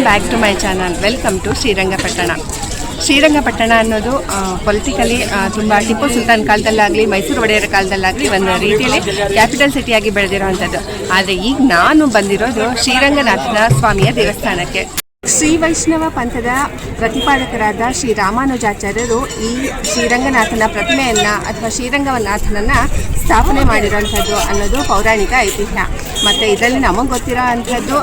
Welcome back to my channel. Welcome to Srirangapatna. Srirangapatna ಅನ್ನೋದು politically ತುಂಬ ಟಿಪ್ಪು ಸುಲ್ತಾನ್ ಕಾಲದಲ್ಲಾಗಲಿ ಮೈಸೂರು ಒಡೆಯರ ಕಾಲದಲ್ಲಾಗಲಿ ಒಂದು ರೀತಿಯಲ್ಲಿ ಕ್ಯಾಪಿಟಲ್ ಸಿಟಿಯಾಗಿ ಬೆಳೆದಿರುವಂಥದ್ದು. ಆದರೆ ಈಗ ನಾನು ಬಂದಿರೋದು ಶ್ರೀರಂಗನಾಥನ ಸ್ವಾಮಿಯ ದೇವಸ್ಥಾನಕ್ಕೆ. ಶ್ರೀ ವೈಷ್ಣವ ಪಂಥದ ಪ್ರತಿಪಾದಕರಾದ ಶ್ರೀ ರಾಮಾನುಜಾಚಾರ್ಯರು ಈ ಶ್ರೀರಂಗನಾಥನ ಪ್ರತಿಮೆಯನ್ನು ಅಥವಾ ಶ್ರೀರಂಗನಾಥನನ್ನು ಸ್ಥಾಪನೆ ಮಾಡಿರೋಂಥದ್ದು ಅನ್ನೋದು ಪೌರಾಣಿಕ ಐತಿಹ್ಯ. ಮತ್ತು ಇದರಲ್ಲಿ ನಮಗೆ ಗೊತ್ತಿರೋ ಅಂಥದ್ದು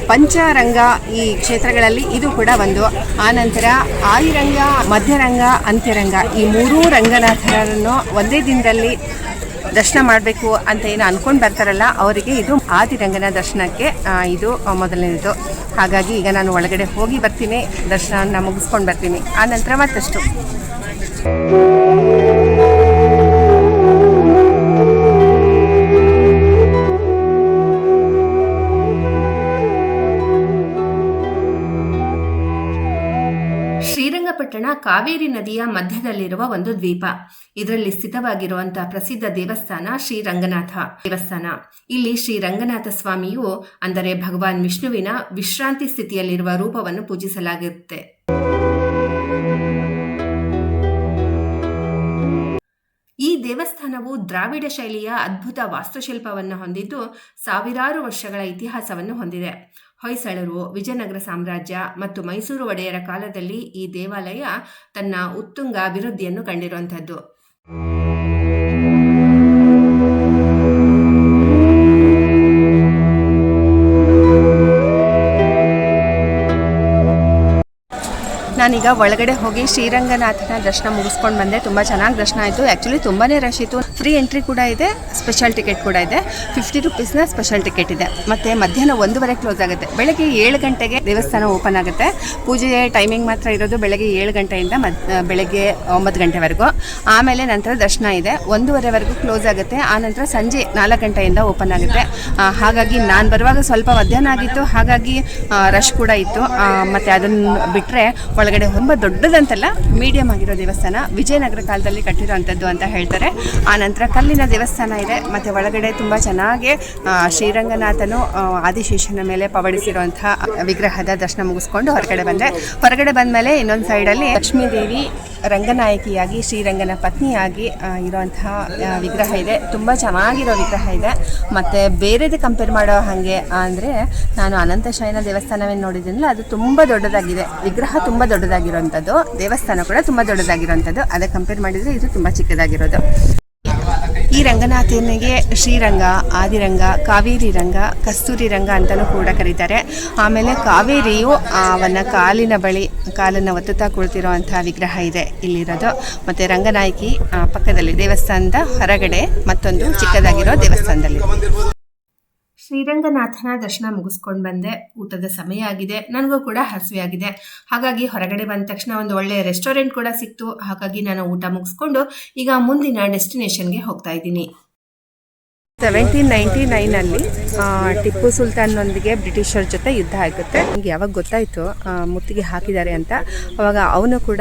ಪಂಚರಂಗ ಈ ಕ್ಷೇತ್ರಗಳಲ್ಲಿ ಇದು ಕೂಡ ಒಂದು. ಆನಂತರ ಆದಿರಂಗ, ಮಧ್ಯರಂಗ, ಅಂತ್ಯರಂಗ ಈ ಮೂರೂ ರಂಗನಾಥರನ್ನು ಒಂದೇ ದಿನದಲ್ಲಿ ದರ್ಶನ ಮಾಡಬೇಕು ಅಂತ ಏನು ಅಂದ್ಕೊಂಡು ಬರ್ತಾರಲ್ಲ ಅವರಿಗೆ ಇದು ಆದಿರಂಗನ ದರ್ಶನಕ್ಕೆ ಇದು ಮೊದಲನೇದು. ಹಾಗಾಗಿ ಈಗ ನಾನು ಒಳಗಡೆ ಹೋಗಿ ಬರ್ತೀನಿ, ದರ್ಶನವನ್ನು ಮುಗಿಸ್ಕೊಂಡು ಬರ್ತೀನಿ. ಆನಂತರ ಮತ್ತಷ್ಟು ಶ್ರೀರಂಗಪಟ್ಟಣ ಕಾವೇರಿ ನದಿಯ ಮಧ್ಯದಲ್ಲಿರುವ ಒಂದು ದ್ವೀಪ. ಇದರಲ್ಲಿ ಸ್ಥಿತವಾಗಿರುವಂತಹ ಪ್ರಸಿದ್ಧ ದೇವಸ್ಥಾನ ಶ್ರೀರಂಗನಾಥ ದೇವಸ್ಥಾನ. ಇಲ್ಲಿ ಶ್ರೀರಂಗನಾಥ ಸ್ವಾಮಿಯು ಅಂದರೆ ಭಗವಾನ್ ವಿಷ್ಣುವಿನ ವಿಶ್ರಾಂತಿ ಸ್ಥಿತಿಯಲ್ಲಿರುವ ರೂಪವನ್ನು ಪೂಜಿಸಲಾಗುತ್ತೆ. ಈ ದೇವಸ್ಥಾನವು ದ್ರಾವಿಡ ಶೈಲಿಯ ಅದ್ಭುತ ವಾಸ್ತುಶಿಲ್ಪವನ್ನು ಹೊಂದಿದ್ದು ಸಾವಿರಾರು ವರ್ಷಗಳ ಇತಿಹಾಸವನ್ನು ಹೊಂದಿದೆ. ಹೊಯ್ಸಳರು, ವಿಜಯನಗರ ಸಾಮ್ರಾಜ್ಯ ಮತ್ತು ಮೈಸೂರು ಒಡೆಯರ ಕಾಲದಲ್ಲಿ ಈ ದೇವಾಲಯ ತನ್ನ ಉತ್ತುಂಗ ಅಭಿವೃದ್ಧಿಯನ್ನು ಕಂಡಿರುವಂಥದ್ದು. ನಾನೀಗ ಒಳಗಡೆ ಹೋಗಿ ಶ್ರೀರಂಗನಾಥನ ದರ್ಶನ ಮುಗಿಸ್ಕೊಂಡು ಬಂದೆ. ತುಂಬ ಚೆನ್ನಾಗಿ ದರ್ಶನ ಆಯಿತು. ಆ್ಯಕ್ಚುಲಿ ತುಂಬಾ ರಶ್ ಇತ್ತು. ಫ್ರೀ ಎಂಟ್ರಿ ಕೂಡ ಇದೆ, ಸ್ಪೆಷಲ್ ಟಿಕೆಟ್ ಕೂಡ ಇದೆ. 50 ರೂಪೀಸ್ನ ಸ್ಪೆಷಲ್ ಟಿಕೆಟ್ ಇದೆ. ಮತ್ತು ಮಧ್ಯಾಹ್ನ 1:30 ಕ್ಲೋಸ್ ಆಗುತ್ತೆ. ಬೆಳಗ್ಗೆ 7 ಗಂಟೆಗೆ ದೇವಸ್ಥಾನ ಓಪನ್ ಆಗುತ್ತೆ. ಪೂಜೆ ಟೈಮಿಂಗ್ ಮಾತ್ರ ಇರೋದು ಬೆಳಗ್ಗೆ 7 ಗಂಟೆಯಿಂದ ಬೆಳಗ್ಗೆ 9 ಗಂಟೆವರೆಗೂ. ಆಮೇಲೆ ನಂತರ ದರ್ಶನ ಇದೆ. 1:30ವರೆಗೂ ಕ್ಲೋಸ್ ಆಗುತ್ತೆ. ಆನಂತರ ಸಂಜೆ 4 ಗಂಟೆಯಿಂದ ಓಪನ್ ಆಗುತ್ತೆ. ಹಾಗಾಗಿ ನಾನು ಬರುವಾಗ ಸ್ವಲ್ಪ ಮಧ್ಯಾಹ್ನ ಆಗಿತ್ತು, ಹಾಗಾಗಿ ರಶ್ ಕೂಡ ಇತ್ತು. ಮತ್ತು ಅದನ್ನು ಬಿಟ್ಟರೆ ಒಳಗಡೆ ತುಂಬ ದೊಡ್ಡದಂತಲ್ಲ, ಮೀಡಿಯಂ ಆಗಿರೋ ದೇವಸ್ಥಾನ. ವಿಜಯನಗರ ಕಾಲದಲ್ಲಿ ಕಟ್ಟಿರೋವಂಥದ್ದು ಅಂತ ಹೇಳ್ತಾರೆ. ಆ ನಂತರ ಕಲ್ಲಿನ ದೇವಸ್ಥಾನ ಇದೆ. ಮತ್ತು ಒಳಗಡೆ ತುಂಬ ಚೆನ್ನಾಗಿ ಶ್ರೀರಂಗನಾಥನು ಆದಿಶೇಷನ ಮೇಲೆ ಪವಡಿಸಿರುವಂಥ ವಿಗ್ರಹದ ದರ್ಶನ ಮುಗಿಸ್ಕೊಂಡು ಹೊರಗಡೆ ಬಂದೆ. ಹೊರಗಡೆ ಬಂದ ಮೇಲೆ ಇನ್ನೊಂದು ಸೈಡಲ್ಲಿ ಲಕ್ಷ್ಮೀದೇವಿ ರಂಗನಾಯಕಿಯಾಗಿ ಶ್ರೀರಂಗನ ಪತ್ನಿಯಾಗಿ ಇರುವಂತಹ ವಿಗ್ರಹ ಇದೆ. ತುಂಬ ಚೆನ್ನಾಗಿರೋ ವಿಗ್ರಹ ಇದೆ. ಮತ್ತು ಬೇರೆದೇ ಕಂಪೇರ್ ಮಾಡೋ ಹಾಗೆ ಅಂದರೆ ನಾನು ಅನಂತಶಯನ ದೇವಸ್ಥಾನವೇನು ನೋಡಿದ್ದೀನಲ್ಲ, ಅದು ತುಂಬ ದೊಡ್ಡದಾಗಿದೆ. ವಿಗ್ರಹ ತುಂಬ ದೊಡ್ಡದಾಗಿರೋವಂಥದ್ದು, ದೇವಸ್ಥಾನ ಕೂಡ ತುಂಬ ದೊಡ್ಡದಾಗಿರೋವಂಥದ್ದು. ಅದಕ್ಕೆ ಕಂಪೇರ್ ಮಾಡಿದರೆ ಇದು ತುಂಬ ಚಿಕ್ಕದಾಗಿರೋದು. ಈ ರಂಗನಾಥನಿಗೆ ಶ್ರೀರಂಗ, ಆದಿರಂಗ, ಕಾವೇರಿ ರಂಗ, ಕಸ್ತೂರಿ ರಂಗ ಅಂತಲೂ ಕೂಡ ಕರೀತಾರೆ. ಆಮೇಲೆ ಕಾವೇರಿಯು ಅವನ ಕಾಲನ್ನು ಒತ್ತುತ್ತಾ ಕುಳಿತಿರುವಂತಹ ವಿಗ್ರಹ ಇದೆ ಇಲ್ಲಿರೋದು. ಮತ್ತು ರಂಗನಾಯಕಿ ಪಕ್ಕದಲ್ಲಿ ದೇವಸ್ಥಾನದ ಹೊರಗಡೆ ಮತ್ತೊಂದು ಚಿಕ್ಕದಾಗಿರೋ ದೇವಸ್ಥಾನದಲ್ಲಿ. ಶ್ರೀರಂಗನಾಥನ ದರ್ಶನ ಮುಗಿಸ್ಕೊಂಡು ಬಂದೆ. ಊಟದ ಸಮಯ ಆಗಿದೆ. ನನಗೂ ಕೂಡ ಹಸಿವೆ ಆಗಿದೆ. ಹಾಗಾಗಿ ಹೊರಗಡೆ ಬಂದ ತಕ್ಷಣ ಒಂದು ಒಳ್ಳೆಯ ರೆಸ್ಟೋರೆಂಟ್ ಕೂಡ ಸಿಕ್ತು. ಹಾಗಾಗಿ ನಾನು ಊಟ ಮುಗಿಸ್ಕೊಂಡು ಈಗ ಮುಂದಿನ ಡೆಸ್ಟಿನೇಷನ್ಗೆ ಹೋಗ್ತಾ ಇದ್ದೀನಿ. 1799 ಟಿಪ್ಪು ಸುಲ್ತಾನ್ನೊಂದಿಗೆ ಬ್ರಿಟಿಷರ ಜೊತೆ ಯುದ್ಧ ಆಗುತ್ತೆ. ನನಗೆ ಯಾವಾಗ ಗೊತ್ತಾಯಿತು ಮುತ್ತಿಗೆ ಹಾಕಿದ್ದಾರೆ ಅಂತ, ಅವಾಗ ಅವನು ಕೂಡ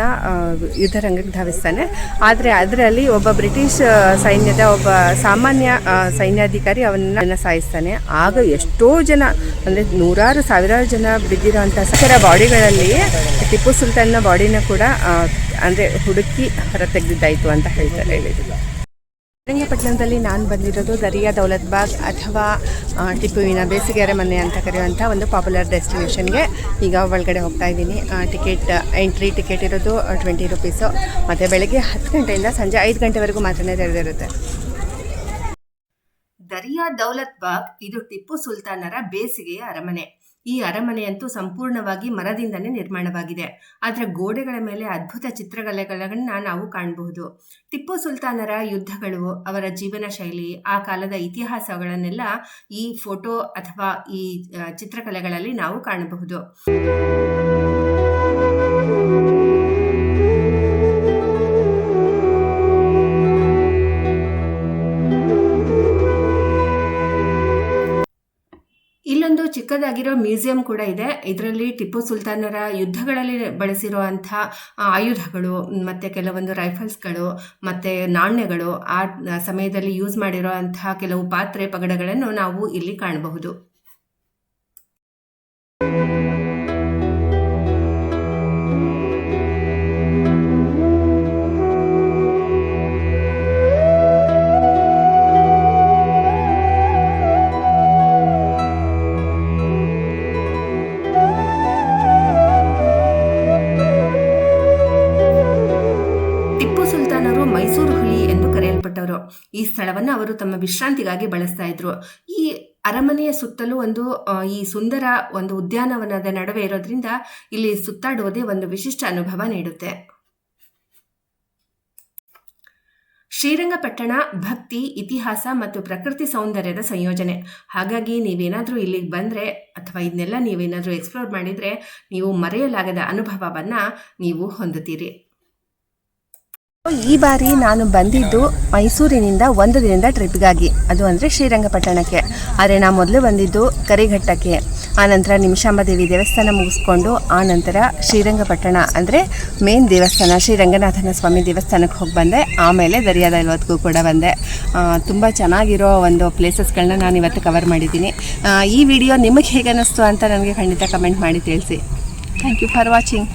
ಯುದ್ಧ ರಂಗಕ್ಕೆ ಧಾವಿಸ್ತಾನೆ. ಆದರೆ ಅದರಲ್ಲಿ ಒಬ್ಬ ಬ್ರಿಟಿಷ್ ಸೈನ್ಯದ ಒಬ್ಬ ಸಾಮಾನ್ಯ ಸೈನ್ಯಾಧಿಕಾರಿ ಅವನನ್ನು ಸಾಯಿಸ್ತಾನೆ. ಆಗ ಎಷ್ಟೋ ಜನ ಅಂದರೆ ನೂರಾರು ಸಾವಿರಾರು ಜನ ಬಿದ್ದಿರೋಂಥ ಸಕರ ಬಾಡಿಗಳಲ್ಲಿ ಟಿಪ್ಪು ಸುಲ್ತಾನ್ನ ಬಾಡಿನ ಕೂಡ ಅಂದರೆ ಹುಡುಕಿ ಹೊರ ತೆಗೆದಿದ್ದಾಯಿತು ಅಂತ ಹೇಳ್ತಾರೆ. ಶ್ರೀರಂಗಪಟ್ಟಣದಲ್ಲಿ ನಾನು ಬಂದಿರೋದು ದರಿಯಾ ದೌಲತ್ ಬಾಗ್ ಅಥವಾ ಟಿಪ್ಪುವಿನ ಬೇಸಿಗೆ ಅರಮನೆ ಅಂತ ಕರೆಯುವಂಥ ಒಂದು ಪಾಪ್ಯುಲರ್ ಡೆಸ್ಟಿನೇಷನ್ಗೆ ಈಗ ಒಳಗಡೆ ಹೋಗ್ತಾ ಇದ್ದೀನಿ. ಎಂಟ್ರಿ ಟಿಕೆಟ್ ಇರೋದು 20 ರೂಪೀಸು. ಮತ್ತು ಬೆಳಗ್ಗೆ 10 ಗಂಟೆಯಿಂದ ಸಂಜೆ 5 ಗಂಟೆವರೆಗೂ ಮಾತ್ರ ತೆರೆದಿರುತ್ತೆ. ದರಿಯಾ ದೌಲತ್ ಬಾಗ್ ಇದು ಟಿಪ್ಪು ಸುಲ್ತಾನರ ಬೇಸಿಗೆಯ ಅರಮನೆ. ಈ ಅರಮನೆಯಂತೂ ಸಂಪೂರ್ಣವಾಗಿ ಮರದಿಂದನೇ ನಿರ್ಮಾಣವಾಗಿದೆ. ಅದರ ಗೋಡೆಗಳ ಮೇಲೆ ಅದ್ಭುತ ಚಿತ್ರಕಲೆಗಳನ್ನು ನಾವು ಕಾಣಬಹುದು. ಟಿಪ್ಪು ಸುಲ್ತಾನರ ಯುದ್ಧಗಳು, ಅವರ ಜೀವನ ಶೈಲಿ, ಆ ಕಾಲದ ಇತಿಹಾಸಗಳನ್ನೆಲ್ಲ ಈ ಫೋಟೋ ಅಥವಾ ಈ ಚಿತ್ರಕಲೆಗಳಲ್ಲಿ ನಾವು ಕಾಣಬಹುದು. ಇಲ್ಲೊಂದು ಚಿಕ್ಕದಾಗಿರೋ ಮ್ಯೂಸಿಯಂ ಕೂಡ ಇದೆ. ಇದರಲ್ಲಿ ಟಿಪ್ಪು ಸುಲ್ತಾನರ ಯುದ್ಧಗಳಲ್ಲಿ ಬಳಸಿರುವಂಥ ಆಯುಧಗಳು ಮತ್ತು ಕೆಲವೊಂದು ರೈಫಲ್ಸ್ಗಳು ಮತ್ತು ನಾಣ್ಯಗಳು, ಆ ಸಮಯದಲ್ಲಿ ಯೂಸ್ ಮಾಡಿರೋ ಅಂತಹ ಕೆಲವು ಪಾತ್ರೆ ಪಗಡಗಳನ್ನು ನಾವು ಇಲ್ಲಿ ಕಾಣಬಹುದು. ಈ ಸ್ಥಳವನ್ನು ಅವರು ತಮ್ಮ ವಿಶ್ರಾಂತಿಗಾಗಿ ಬಳಸ್ತಾ ಇದ್ರು. ಈ ಅರಮನೆಯ ಸುತ್ತಲೂ ಈ ಸುಂದರ ಒಂದು ಉದ್ಯಾನವನದ ನಡುವೆ ಇರೋದ್ರಿಂದ ಇಲ್ಲಿ ಸುತ್ತಾಡುವುದೇ ಒಂದು ವಿಶಿಷ್ಟ ಅನುಭವ ನೀಡುತ್ತೆ. ಶ್ರೀರಂಗಪಟ್ಟಣ ಭಕ್ತಿ, ಇತಿಹಾಸ ಮತ್ತು ಪ್ರಕೃತಿ ಸೌಂದರ್ಯದ ಸಂಯೋಜನೆ. ಹಾಗಾಗಿ ನೀವೇನಾದರೂ ಇಲ್ಲಿಗೆ ಬಂದರೆ ಅಥವಾ ಇದನ್ನೆಲ್ಲ ನೀವೇನಾದರೂ ಎಕ್ಸ್ಪ್ಲೋರ್ ಮಾಡಿದರೆ ನೀವು ಮರೆಯಲಾಗದ ಅನುಭವವನ್ನು ನೀವು ಹೊಂದುತ್ತೀರಿ. ಈ ಬಾರಿ ನಾನು ಬಂದಿದ್ದು ಮೈಸೂರಿನಿಂದ 1 ದಿನದ ಟ್ರಿಪ್ಗಾಗಿ, ಅದು ಅಂದರೆ ಶ್ರೀರಂಗಪಟ್ಟಣಕ್ಕೆ. ಆದರೆ ನಾನು ಮೊದಲು ಬಂದಿದ್ದು ಕರಿಘಟ್ಟಕ್ಕೆ, ಆನಂತರ ನಿಮಿಷಾಂಬದೇವಿ ದೇವಸ್ಥಾನ ಮುಗಿಸ್ಕೊಂಡು ಆನಂತರ ಶ್ರೀರಂಗಪಟ್ಟಣ ಅಂದರೆ ಮೇನ್ ದೇವಸ್ಥಾನ ಶ್ರೀರಂಗನಾಥನ ಸ್ವಾಮಿ ದೇವಸ್ಥಾನಕ್ಕೆ ಹೋಗಿ ಬಂದೆ. ಆಮೇಲೆ ದರಿಯಾದ ಇವತ್ತಿಗೂ ಕೂಡ ಬಂದೆ. ತುಂಬ ಚೆನ್ನಾಗಿರೋ ಒಂದು ಪ್ಲೇಸಸ್ಗಳನ್ನ ನಾನು ಇವತ್ತು ಕವರ್ ಮಾಡಿದ್ದೀನಿ. ಈ ವಿಡಿಯೋ ನಿಮಗೆ ಹೇಗೆ ಅನ್ನಿಸ್ತು ಅಂತ ನನಗೆ ಖಂಡಿತ ಕಮೆಂಟ್ ಮಾಡಿ ತಿಳಿಸಿ. Thank you for watching.